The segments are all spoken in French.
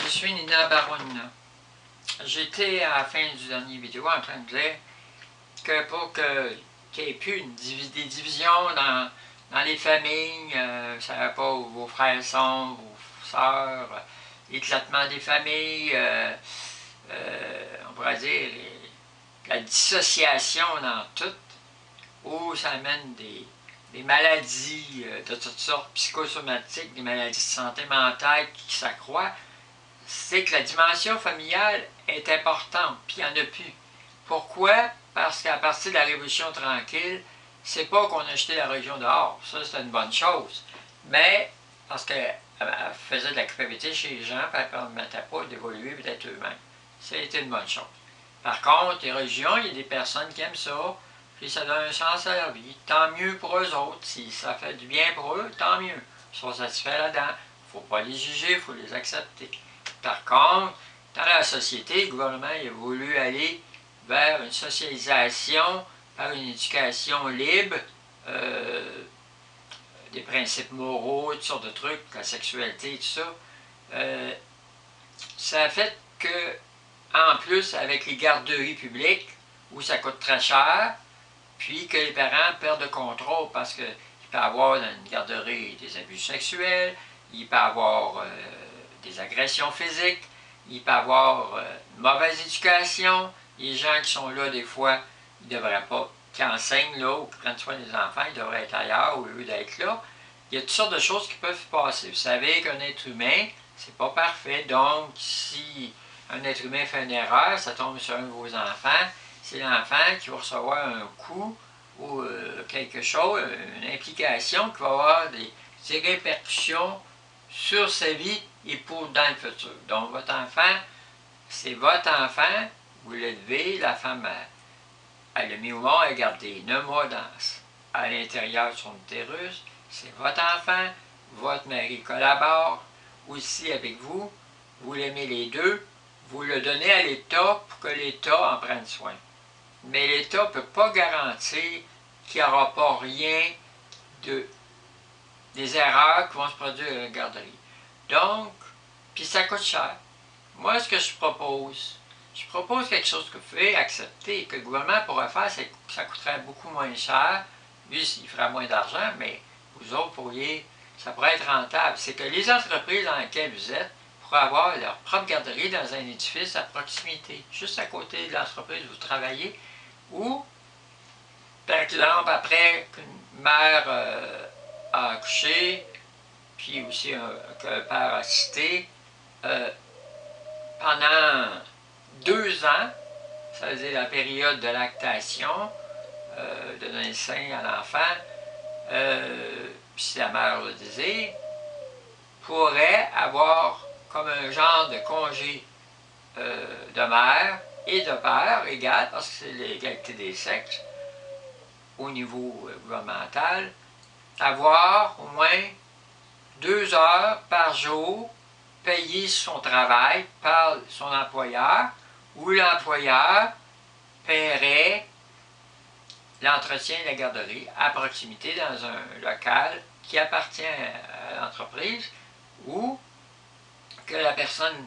Je suis Nina Baroun. J'étais à la fin du dernier vidéo en train de dire que pour qu'il n'y ait plus des divisions dans les familles, vous ne savez pas où vos frères sont, vos sœurs, l'éclatement des familles, on pourrait dire la dissociation dans tout, où ça amène des maladies de toutes sortes, psychosomatiques, des maladies de santé mentale qui s'accroissent, c'est que la dimension familiale est importante, puis il n'y en a plus. Pourquoi? Parce qu'à partir de la Révolution tranquille, c'est pas qu'on a jeté la religion dehors, ça c'est une bonne chose, mais parce qu'elle faisait de la culpabilité chez les gens, puis elle ne permettait pas d'évoluer et d'être eux-mêmes. C'était une bonne chose. Par contre, les religions, il y a des personnes qui aiment ça, puis ça donne un sens à leur vie. Tant mieux pour eux autres. Si ça fait du bien pour eux, tant mieux. Ils sont satisfaits là-dedans. Il ne faut pas les juger, il faut les accepter. Par contre, dans la société, le gouvernement a voulu aller vers une socialisation par une éducation libre, des principes moraux, toutes sortes de trucs, la sexualité, tout ça. Ça a fait que, en plus, avec les garderies publiques, où ça coûte très cher, puis que les parents perdent le contrôle parce qu'il peut y avoir dans une garderie des abus sexuels, il peut y avoir des agressions physiques, il peut y avoir une mauvaise éducation, les gens qui sont là des fois, ils ne devraient pas, qui enseignent là ou qui prennent soin des enfants, ils devraient être ailleurs au lieu d'être là. Il y a toutes sortes de choses qui peuvent se passer. Vous savez qu'un être humain, c'est pas parfait, donc si un être humain fait une erreur, ça tombe sur un de vos enfants, c'est l'enfant qui va recevoir un coup ou quelque chose, une implication qui va avoir des répercussions sur sa vie et pour dans le futur. Donc votre enfant, c'est votre enfant, vous l'élevez, la femme, elle l'a mis au monde, elle a gardé 9 mois à l'intérieur de son utérus, c'est votre enfant, votre mari collabore aussi avec vous, vous l'aimez les deux, vous le donnez à l'État pour que l'État en prenne soin. Mais l'État ne peut pas garantir qu'il n'y aura pas rien des erreurs qui vont se produire à la garderie. Donc, puis ça coûte cher. Moi, ce que je propose quelque chose que vous pouvez accepter, que le gouvernement pourrait faire, c'est que ça coûterait beaucoup moins cher. Lui, il fera moins d'argent, mais vous autres pourriez, ça pourrait être rentable. C'est que les entreprises dans lesquelles vous êtes pourraient avoir leur propre garderie dans un édifice à proximité, juste à côté de l'entreprise où vous travaillez, ou, par exemple, après qu'une mère a accouché, puis aussi qu'un père a cité, pendant 2 ans, ça veut dire la période de lactation, de donner le sein à l'enfant, puis si la mère le désire, pourrait avoir comme un genre de congé de mère et de père égal, parce que c'est l'égalité des sexes au niveau gouvernemental, avoir au moins 2 heures par jour payées son travail par son employeur, ou l'employeur paierait l'entretien de la garderie à proximité dans un local qui appartient à l'entreprise, ou que la personne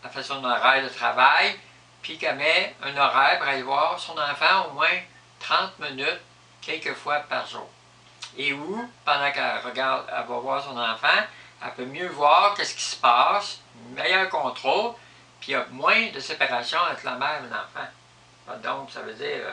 a fait son horaire de travail, puis qu'elle met un horaire pour aller voir son enfant au moins 30 minutes, quelques fois par jour. Et où, pendant qu'elle regarde, elle va voir son enfant, elle peut mieux voir qu'est-ce qui se passe, meilleur contrôle, puis il y a moins de séparation entre la mère et l'enfant. Donc, ça veut dire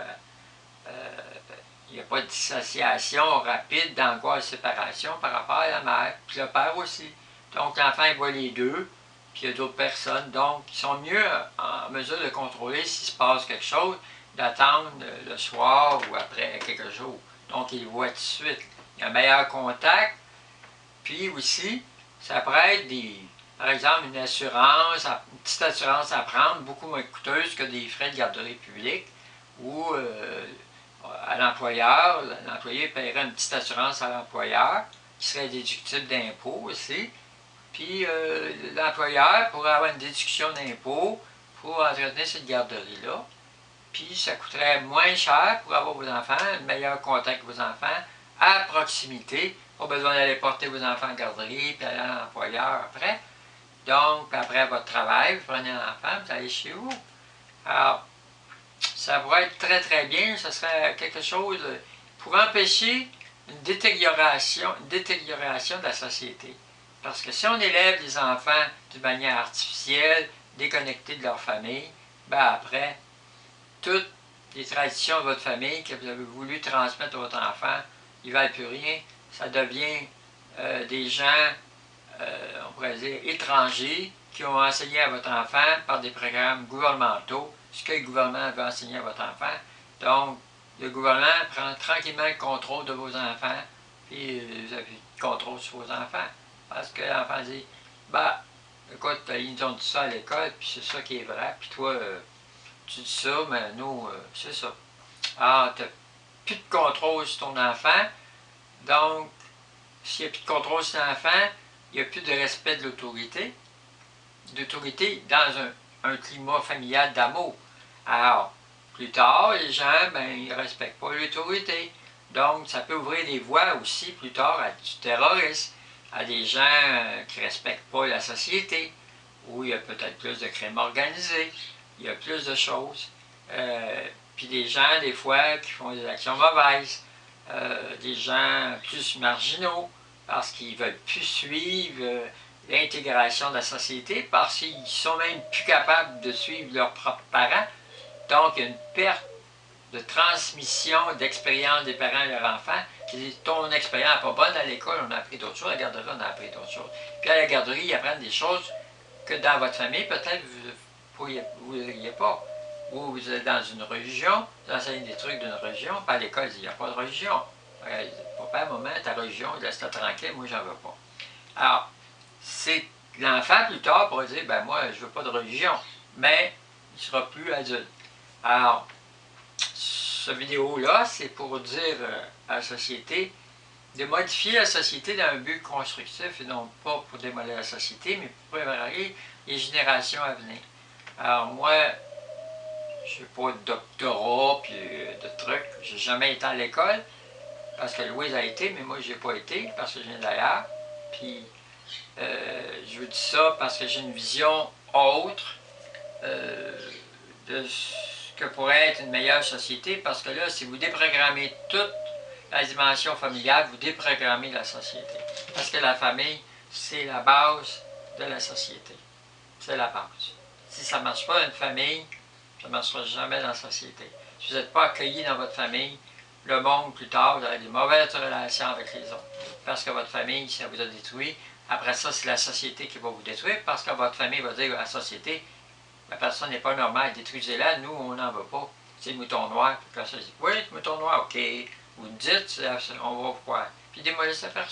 il n'y a pas de dissociation rapide d'angoisse de séparation par rapport à la mère, puis le père aussi. Donc, l'enfant, il voit les deux, puis il y a d'autres personnes, donc, qui sont mieux en mesure de contrôler s'il se passe quelque chose, d'attendre le soir ou après quelques jours. Donc, il le voit tout de suite. Il y a un meilleur contact, puis aussi, ça pourrait être par exemple, une assurance, une petite assurance à prendre, beaucoup moins coûteuse que des frais de garderie publique, ou à l'employeur, l'employé paierait une petite assurance à l'employeur, qui serait déductible d'impôt aussi, puis l'employeur pourrait avoir une déduction d'impôt pour entretenir cette garderie-là, puis ça coûterait moins cher pour avoir vos enfants, un meilleur contact avec vos enfants, à proximité, Pas besoin d'aller porter vos enfants en garderie, puis aller à l'employeur après. Donc, après votre travail, vous prenez l'enfant, vous allez chez vous. Alors, ça pourrait être très très bien, ce serait quelque chose pour empêcher une détérioration de la société. Parce que si on élève les enfants d'une manière artificielle, déconnectés de leur famille, ben après, toutes les traditions de votre famille que vous avez voulu transmettre à votre enfant, ils ne valent plus rien. Ça devient des gens, on pourrait dire, étrangers, qui ont enseigné à votre enfant par des programmes gouvernementaux ce que le gouvernement veut enseigner à votre enfant. Donc, le gouvernement prend tranquillement le contrôle de vos enfants, puis vous avez le contrôle sur vos enfants. Parce que l'enfant dit, bah, écoute, ils nous ont dit ça à l'école, puis c'est ça qui est vrai, puis toi, tu dis ça, mais nous, c'est ça. Alors, tu n'as plus de contrôle sur ton enfant, donc, s'il n'y a plus de contrôle sur l'enfant, il n'y a plus de respect de l'autorité. L'autorité dans un climat familial d'amour. Alors, plus tard, les gens, ben, ils ne respectent pas l'autorité. Donc, ça peut ouvrir des voies aussi, plus tard, à du terrorisme, à des gens qui ne respectent pas la société, où il y a peut-être plus de crimes organisés, il y a plus de choses. Puis des gens, des fois, qui font des actions mauvaises, des gens plus marginaux, parce qu'ils ne veulent plus suivre l'intégration de la société, parce qu'ils sont même plus capables de suivre leurs propres parents. Donc, il y a une perte de transmission d'expérience des parents à leurs enfants, qui disent ton expérience n'est pas bonne à l'école, on a appris d'autres choses, à la garderie, on a appris d'autres choses. Puis à la garderie, ils apprennent des choses que dans votre famille, peut-être vous ne voyez pas. Vous êtes dans une religion, vous enseignez des trucs d'une religion, puis à l'école, il n'y a pas de religion. Papa, maman, ta religion, laisse-la tranquille, moi, j'en veux pas. Alors, c'est l'enfant, plus tard, pourra dire, ben moi, je veux pas de religion, mais il sera plus adulte. Alors, cette vidéo-là, c'est pour dire à la société de modifier la société dans un but constructif et non pas pour démolir la société, mais pour préparer les générations à venir. Alors moi, je n'ai pas de doctorat puis de trucs, j'ai jamais été à l'école, parce que Louise a été, mais moi j'ai pas été, parce que je viens d'ailleurs. Puis je vous dis ça parce que j'ai une vision autre de ce que pourrait être une meilleure société, parce que là, si vous déprogrammez toute la dimension familiale, vous déprogrammez la société. Parce que la famille, c'est la base de la société. C'est la base. Si ça ne marche pas dans une famille, ça ne marchera jamais dans la société. Si vous n'êtes pas accueilli dans votre famille, le monde, plus tard, vous aurez des mauvaises relations avec les autres. Parce que votre famille, ça vous a détruit. Après ça, c'est la société qui va vous détruire, parce que votre famille va dire à la société, la personne n'est pas normale, détruisez-la, nous, on n'en veut pas. C'est le mouton noir. Puis quand ça dit, oui, le mouton noir, ok. Vous dites, on va voir. Puis démolissez la personne.